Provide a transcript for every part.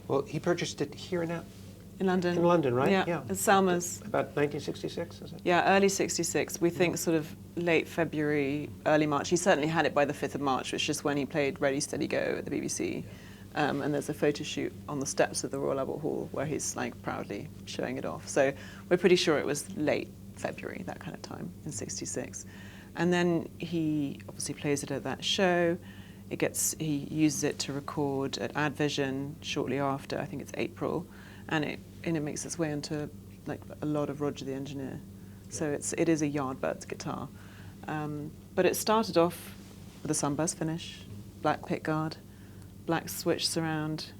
Well, he purchased it here in In London, right? Yeah. It's Selma's. About 1966, is it? Yeah, early 66. We think sort of late February, early March. He certainly had it by the 5th of March, which is when he played Ready, Steady, Go at the BBC. And there's a photo shoot on the steps of the Royal Albert Hall where he's like proudly showing it off. So we're pretty sure it was late February, that kind of time, in 66. And then he obviously plays it at that show. He uses it to record at Ad Vision shortly after, I think it's April, and it makes its way into like a lot of Roger the Engineer. So it is a Yardburst guitar. But it started off with a sunburst finish, black pickguard, black switch surround,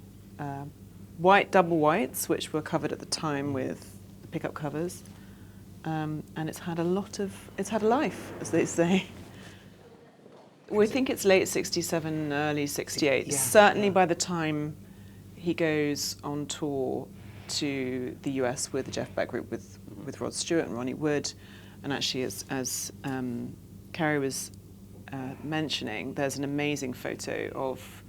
white double whites, which were covered at the time with the pickup covers. And it's had a life, as they say. We think it's late 67, early 68. Certainly by the time he goes on tour to the US with the Jeff Beck group with Rod Stewart and Ronnie Wood, and actually as Kerry was mentioning, there's an amazing photo of,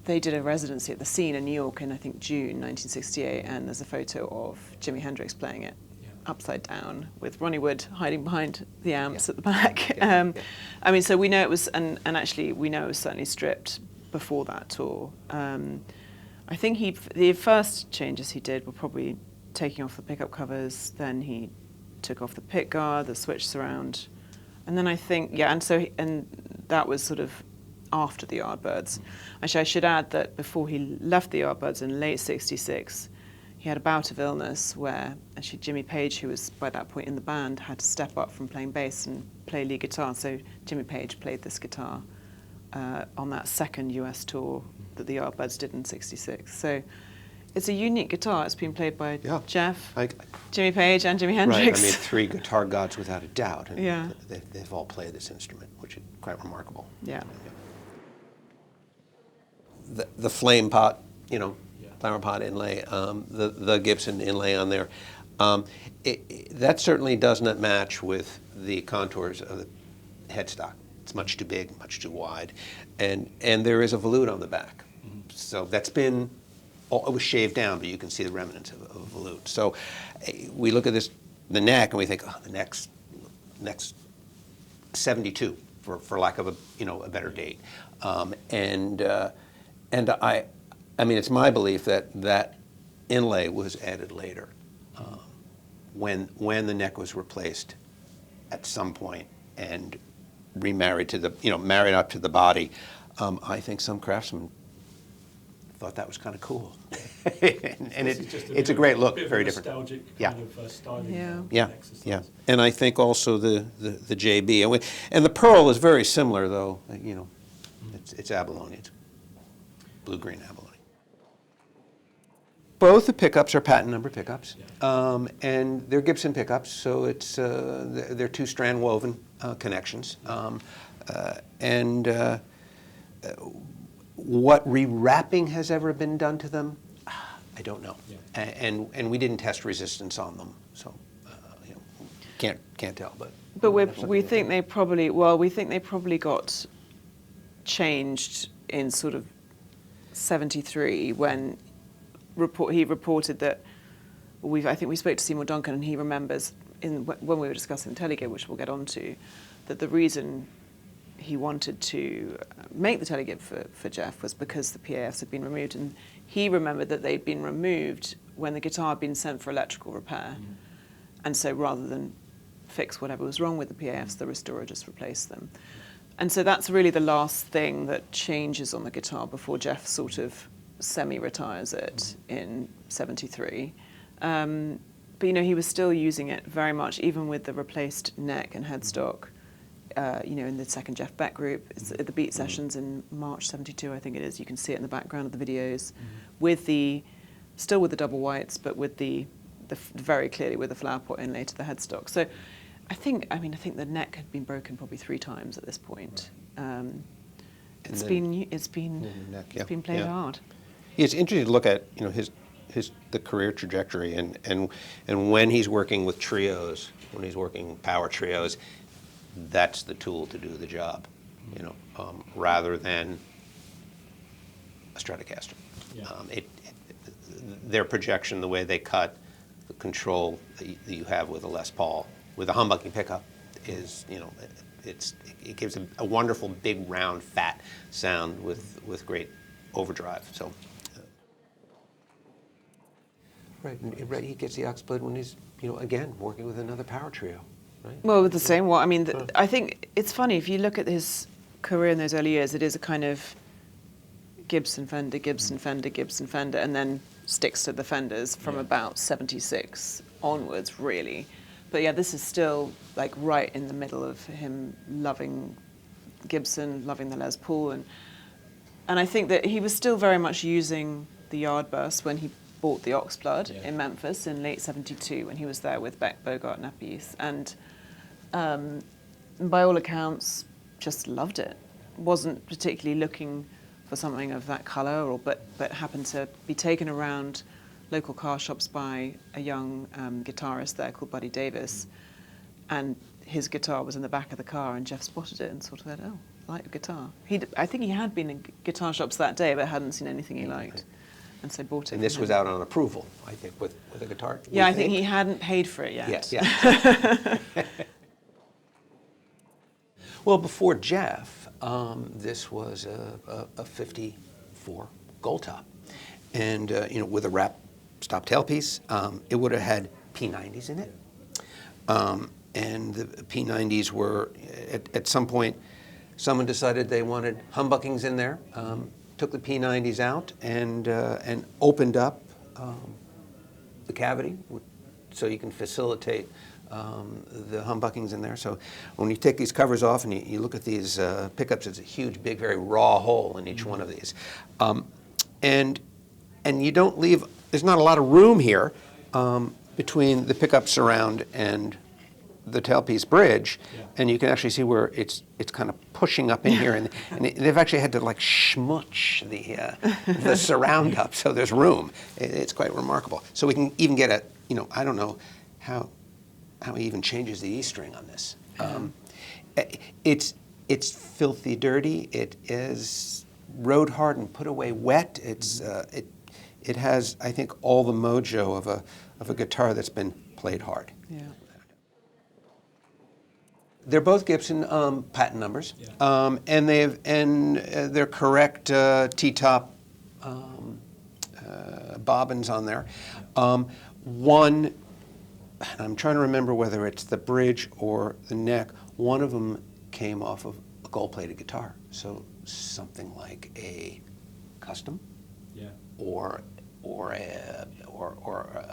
they did a residency at the Scene in New York in I think June 1968, and there's a photo of Jimi Hendrix playing it upside down with Ronnie Wood hiding behind the amps at the back. I mean, so we know it was, and actually we know it was certainly stripped before that tour. I think the first changes he did were probably taking off the pickup covers, then he took off the pick guard, the switch surround, and then I think, and that was sort of after the Yardbirds. Actually, I should add that before he left the Yardbirds in late 66, he had a bout of illness where actually Jimmy Page, who was by that point in the band, had to step up from playing bass and play lead guitar. So Jimmy Page played this guitar on that second US tour that the Yardbirds did in 66. So it's a unique guitar. It's been played by Jeff, Jimmy Page, and Jimi Hendrix. Right, I mean, 3 guitar gods without a doubt. And yeah. They've all played this instrument, which is quite remarkable. Yeah. The flame pot, flower pot inlay, the Gibson inlay on there, that certainly does not match with the contours of the headstock. It's much too big, much too wide, and there is a volute on the back. So that's been, it was shaved down, but you can see the remnants of a volute. So we look at the neck, and we think, the neck's 72, for lack of a better date, and I mean, it's my belief that inlay was added later, when the neck was replaced at some point and remarried to married up to the body. I think some craftsmen thought that was kind of cool, and it's a great look, very different. Nostalgic kind of styling. Yeah. And I think also the JB and the pearl is very similar, though. It's abalone, it's blue-green abalone. Both the pickups are patent number pickups, and they're Gibson pickups, so it's they're 2-strand woven connections. What rewrapping has ever been done to them, I don't know, and we didn't test resistance on them, so can't tell. But we think they probably got changed in sort of 73 when he reported that I think we spoke to Seymour Duncan, and he remembers when we were discussing Tele-Gib, which we'll get onto, that the reason he wanted to make the Tele-Gib for Jeff was because the PAFs had been removed, and he remembered that they'd been removed when the guitar had been sent for electrical repair, and so rather than fix whatever was wrong with the PAFs, the restorer just replaced them. And so that's really the last thing that changes on the guitar before Jeff sort of semi-retires it in 73. But he was still using it very much, even with the replaced neck and headstock. In the second Jeff Beck group, it's at the Beat Sessions in March 72, I think it is. You can see it in the background of the videos, still with the double whites, but with the very clearly with the flower pot inlay to the headstock. So I think the neck had been broken probably 3 times at this point. It's been played hard. It's interesting to look at the career trajectory and when he's working with trios, when he's working power trios, that's the tool to do the job, rather than a Stratocaster. their projection, the way they cut, the control that you have with a Les Paul, with a humbucking pickup, is, you know, it gives a wonderful big round fat sound with great overdrive. So. Right, he gets the Oxblood when he's, you know, again, working with another power trio, right? Well, with the same one. I mean, I think it's funny, if you look at his career in those early years, it is a kind of Gibson, Fender, Gibson, Fender, Gibson, Fender, and then sticks to the Fenders from about 76 onwards, really. But yeah, this is still like right in the middle of him loving Gibson, loving the Les Paul, and I think that he was still very much using the Yardburst when he bought the Oxblood in Memphis in late '72 when he was there with Beck, Bogart, and Appice, and by all accounts, just loved it. Wasn't particularly looking for something of that colour, but happened to be taken around local car shops by a young guitarist there called Buddy Davis, and his guitar was in the back of the car, and Jeff spotted it and sort of said, "Oh, I like your guitar." I think he had been in guitar shops that day, but hadn't seen anything he liked. And so bought it. And this was out on approval, I think, with a guitar. Yeah, I think he hadn't paid for it yet. Yes, yeah. Well, before Jeff, this was a '54 Gold Top, and you know, with a wrap stop tailpiece. It would have had P90s in it, and the P90s were at some point. Someone decided they wanted humbuckings in there. Took the P90s out and opened up the cavity so you can facilitate the humbuckings in there. So when you take these covers off and you look at these pickups, it's a huge, big, very raw hole in each one of these. And you don't leave, there's not a lot of room here between the pickup surround and the tailpiece bridge, and you can actually see where it's kind of pushing up in here, and they've actually had to like schmooch the surround up so there's room. It's quite remarkable. So we can even get a, you know, I don't know how he even changes the E string on this. It's filthy dirty. It is rode hard and put away wet. It has, I think, all the mojo of a guitar that's been played hard. Yeah. They're both Gibson patent numbers, and they're correct T-top bobbins on there. One, I'm trying to remember whether it's the bridge or the neck. One of them came off of a gold-plated guitar, so something like a custom, or a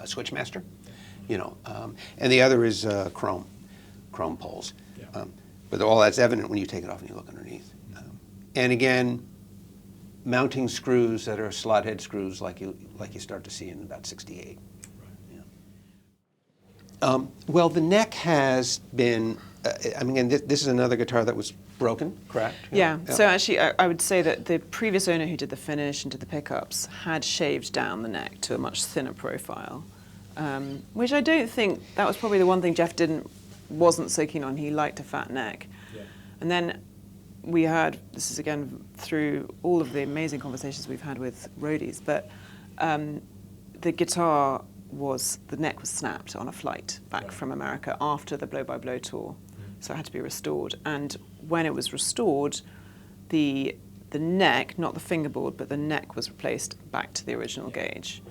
Switchmaster, you know. And the other is chrome poles. But all that's evident when you take it off and you look underneath. And again, mounting screws that are slot head screws like you start to see in about '68. Right. Well, the neck has been. I mean, this is another guitar that was broken, correct? Yeah. So actually, I would say that the previous owner who did the finish and did the pickups had shaved down the neck to a much thinner profile, which I don't think that was probably the one thing Jeff wasn't so keen on. He liked a fat neck. And then we heard, this is again through all of the amazing conversations we've had with roadies, but the guitar the neck was snapped on a flight back from America after the Blow by Blow tour, so it had to be restored. And when it was restored, the neck, not the fingerboard, but the neck was replaced back to the original gauge.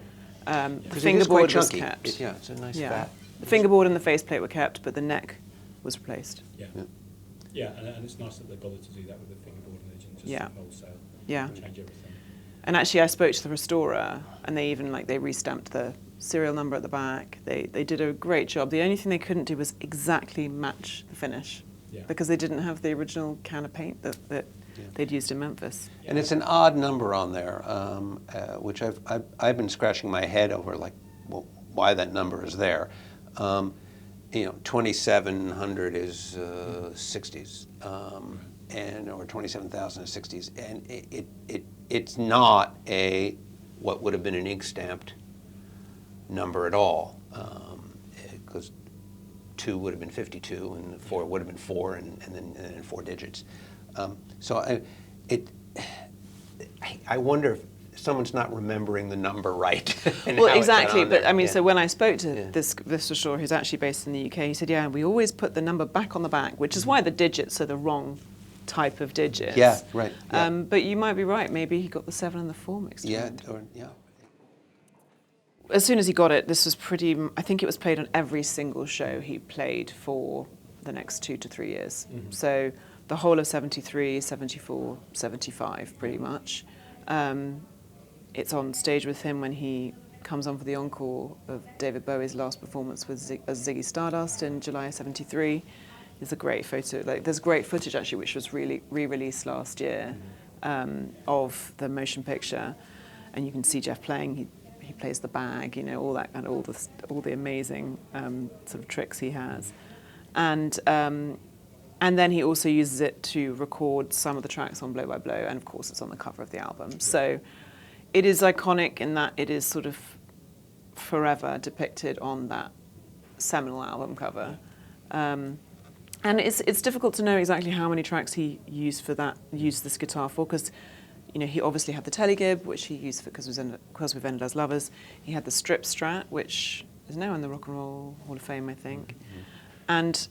The fingerboard was kept. It's a nice fat. The fingerboard and the faceplate were kept, but the neck was replaced. Yeah, and it's nice that they bothered to do that with the fingerboard and they didn't just wholesale change everything. And actually, I spoke to the restorer, and they even they restamped the serial number at the back. They did a great job. The only thing they couldn't do was exactly match the finish, because they didn't have the original can of paint that they'd used in Memphis. And it's an odd number on there, which I've been scratching my head over, like, well, why that number is there. You know, 2,700 is 60s, or 27,000 is 60s, and it's not what would have been an ink stamped number at all, because 2 would have been 52, and 4 would have been 4, and then 4 digits. So I wonder if someone's not remembering the number right. And Well, how it got exactly. on But there. I mean, Yeah. so when I spoke to Yeah. this restorer who's actually based in the UK, he said, yeah, we always put the number back on the back, which is why the digits are the wrong type of digits. Yeah, right. Yeah. But you might be right. Maybe he got the 7 and the 4 mixed Yeah, around. or, yeah. As soon as he got it, this was pretty, I think it was played on every single show he played for the next 2 to 3 years. So the whole of 73, 74, 75, pretty much. It's on stage with him when he comes on for the encore of David Bowie's last performance with Ziggy Stardust in July 73. There's a great photo, there's great footage actually, which was really re-released last year of the motion picture, and you can see Jeff playing. He plays the bag, all that and all the amazing sort of tricks he has, and then he also uses it to record some of the tracks on Blow by Blow, and of course it's on the cover of the album. So it is iconic in that it is sort of forever depicted on that seminal album cover. And it's difficult to know exactly how many tracks he used this guitar for, because he obviously had the Tele-Gib, which he used because we've ended as lovers. He had the Strip Strat, which is now in the Rock and Roll Hall of Fame, I think. And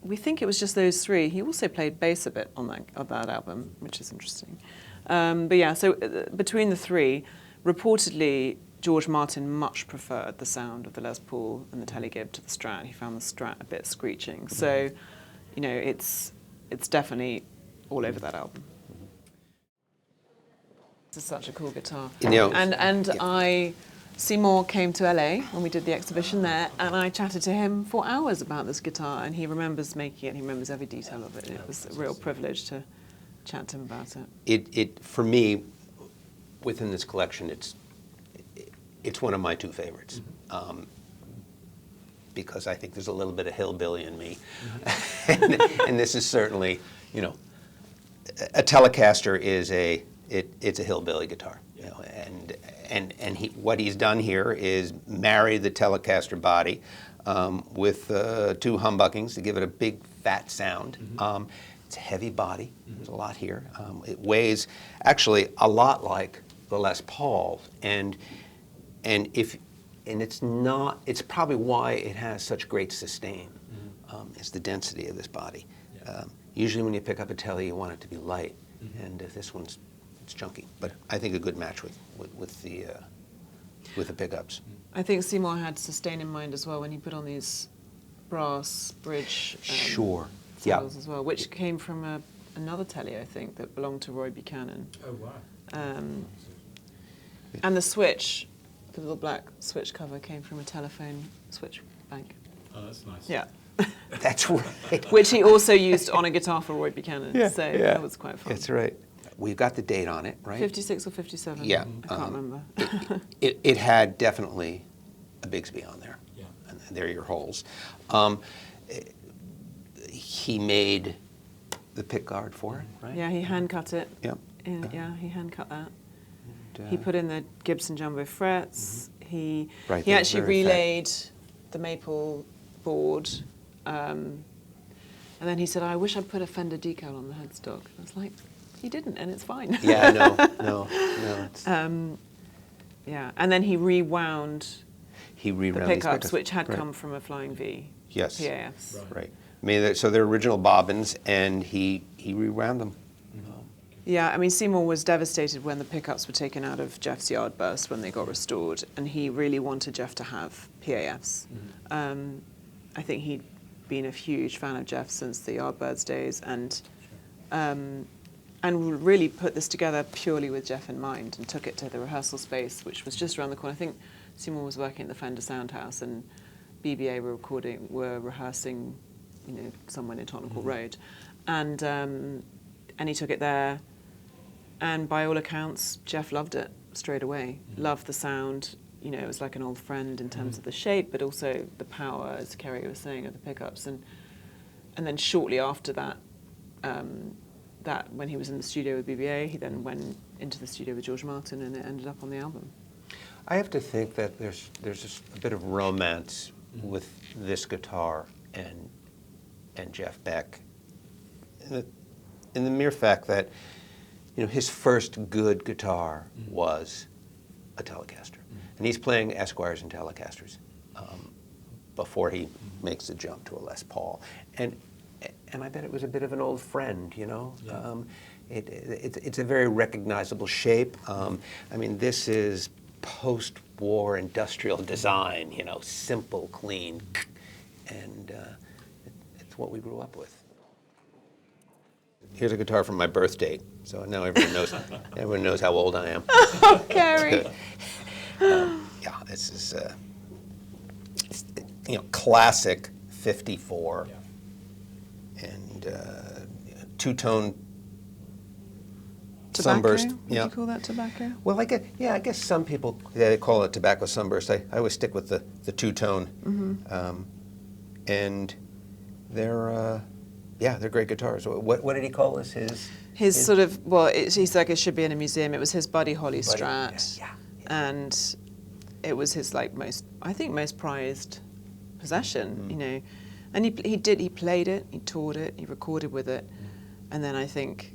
we think it was just those 3. He also played bass a bit on that album, which is interesting. But yeah, so between the 3, reportedly George Martin much preferred the sound of the Les Paul and the Tele-Gib to the Strat. He found the Strat a bit screeching. So, it's definitely all over that album. This is such a cool guitar. And Seymour came to LA when we did the exhibition there, and I chatted to him for hours about this guitar, and he remembers making it. He remembers every detail of it. It was a real privilege to chat to him about it. It for me, within this collection, it's one of my 2 favorites, because I think there's a little bit of hillbilly in me, and this is certainly, a Telecaster is it's a hillbilly guitar, and what he's done here is marry the Telecaster body with 2 humbuckings to give it a big fat sound. It's a heavy body. There's a lot here. It weighs actually a lot like the Les Paul, and it's probably why it has such great sustain. Is the density of this body. Yeah. Usually when you pick up a Tele, you want it to be light, and this one's chunky. But I think a good match with the pickups. I think Seymour had sustain in mind as well when he put on these brass bridge Sure. saddles as well, which came from another Tele, I think, that belonged to Roy Buchanan. Oh, wow. And the switch, the little black switch cover, came from a telephone switch bank. Oh, that's nice. Yeah. That's right. Which he also used on a guitar for Roy Buchanan. So that was quite fun. That's right. We've got the date on it, right? 56 or 57? Yeah. I can't remember. It had definitely a Bigsby on there. Yeah. And there are your holes. He made the pick guard for it, right? Yeah, he hand cut it. Yep. Yeah, he hand cut that. And, He put in the Gibson Jumbo frets. He Right, he they're actually very relayed the maple board. And then he said, I wish I'd put a Fender decal on the headstock. I was like, he didn't, and it's fine. Yeah, no. It's, Yeah, and then he rewound he the rewound these pickups, which had right. come from a Flying V. Yes. PAFs. Right. I mean, so they're original bobbins, and he rewound them. Yeah, I mean, Seymour was devastated when the pickups were taken out of Jeff's Yardburst when they got restored, and he really wanted Jeff to have PAFs. I think he'd been a huge fan of Jeff since the Yardbirds days, and really put this together purely with Jeff in mind, and took it to the rehearsal space, which was just around the corner. I think Seymour was working at the Fender Soundhouse, and BBA were rehearsing, somewhere near Tottenham Court Road, and he took it there. And by all accounts, Jeff loved it straight away. Loved the sound. It was like an old friend in terms of the shape, but also the power, as Kerry was saying, of the pickups. And then shortly after that, when he was in the studio with BBA, he then went into the studio with George Martin, and it ended up on the album. I have to think that there's just a bit of romance with this guitar and Jeff Beck, in the mere fact that his first good guitar was a Telecaster. And he's playing Esquires and Telecasters before he makes the jump to a Les Paul. And I bet it was a bit of an old friend, Yeah. It's a very recognizable shape. I mean, this is post-war industrial design, simple, clean, and it's what we grew up with. Here's a guitar from my birth date, so now everyone knows how old I am. Oh, Kerry. Yeah, this is classic 54 and two-tone sunburst. Would you call that tobacco? Well, I guess some people they call it tobacco sunburst. I always stick with the two-tone, and they're great guitars. What did he call this? His sort of he's like it should be in a museum. It was his Buddy Holly Strat, and it was his most prized possession. And he played it, he toured it, he recorded with it, and then I think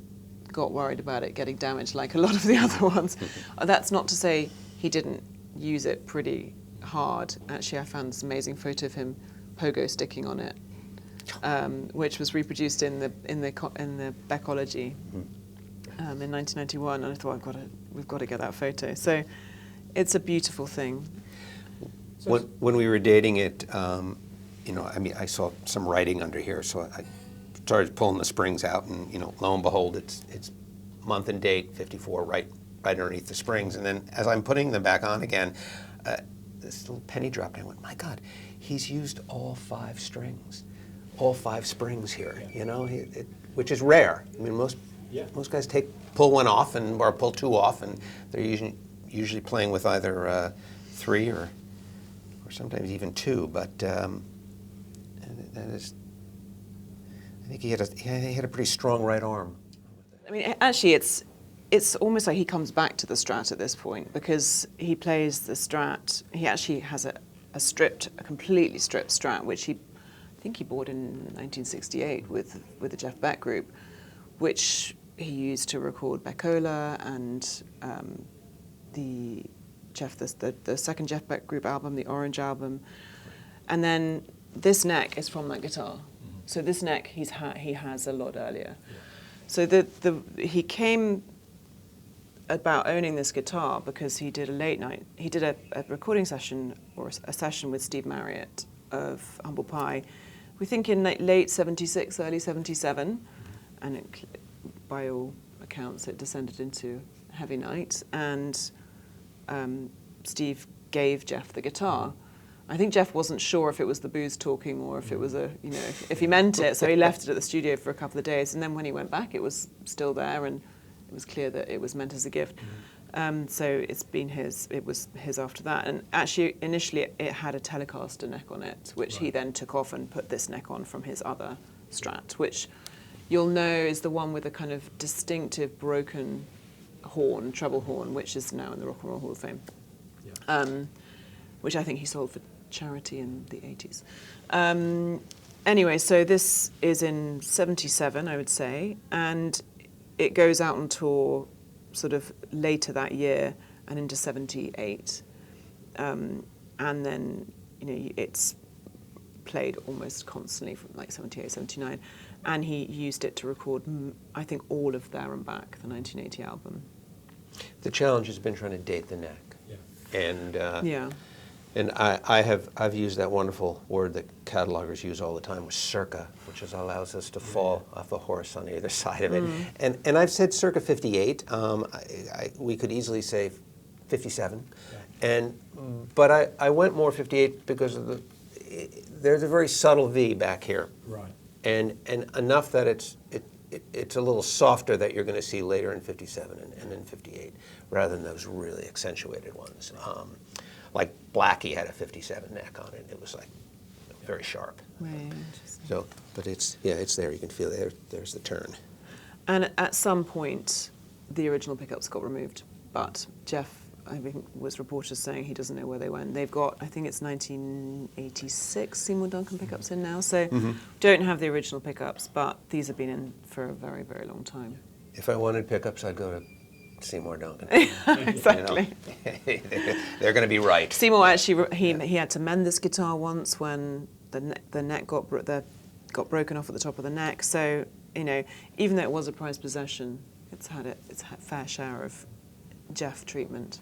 got worried about it getting damaged like a lot of the other ones. That's not to say he didn't use it pretty hard. Actually, I found this amazing photo of him pogo sticking on it, which was reproduced in the Beckology in 1991. And I thought we've got to get that photo. So it's a beautiful thing. When we were dating it, I saw some writing under here, so I started pulling the springs out, and lo and behold, it's month and date 54 right underneath the springs. And then as I'm putting them back on again, this little penny dropped, and I went, my God, he's used all 5 strings, all 5 springs here. Which is rare. I mean, most guys pull one off or pull 2 off, and they're usually playing with either 3 or sometimes even 2. But that is. I think he had a pretty strong right arm. I mean, actually, it's almost like he comes back to the Strat at this point, because he plays the Strat. He actually has a completely stripped Strat, which I think he bought in 1968 with the Jeff Beck group, which he used to record Beckola and the second Jeff Beck group album, the Orange album, and then this neck is from that guitar. So this neck he has a lot earlier. So he came about owning this guitar because he did a recording session or a session with Steve Marriott of Humble Pie, we think in late 76, early 77, and by all accounts it descended into Heavy Night, and Steve gave Jeff the guitar. I think Jeff wasn't sure if it was the booze talking or if it was if he meant it, so he left it at the studio for a couple of days, and then when he went back it was still there, and it was clear that it was meant as a gift. So it was his after that, and actually initially it had a Telecaster neck on it, which he then took off and put this neck on from his other Strat, which you'll know is the one with a kind of distinctive broken horn, treble horn, which is now in the Rock and Roll Hall of Fame, which I think he sold for charity in the 80s. Anyway, so this is in 77, I would say, and it goes out on tour sort of later that year and into 78. And then, it's played almost constantly from like 78, 79. And he used it to record, I think, all of There and Back, the 1980 album. The challenge has been trying to date the neck. And and I've used that wonderful word that catalogers use all the time, was circa, which allows us to fall off a horse on either side of it. And I've said circa 58. We could easily say 57. But I went more 58 because of there's a very subtle V back here. Right. And enough that it's a little softer that you're going to see later in 57 and in 58, rather than those really accentuated ones. Like Blackie had a 57 neck on it. It was like very sharp. Right. So, but it's there. You can feel it. There's the turn. And at some point, the original pickups got removed, but Jeff, I think, was reported saying he doesn't know where they went. They've got, I think it's 1986 Seymour Duncan pickups in now, so don't have the original pickups, but these have been in for a very, very long time. If I wanted pickups, I'd go to Seymour Duncan. Exactly. You know? They're going to be right. Seymour actually he had to mend this guitar once when the neck got broken off at the top of the neck. So even though it was a prized possession, it's had fair share of Jeff treatment.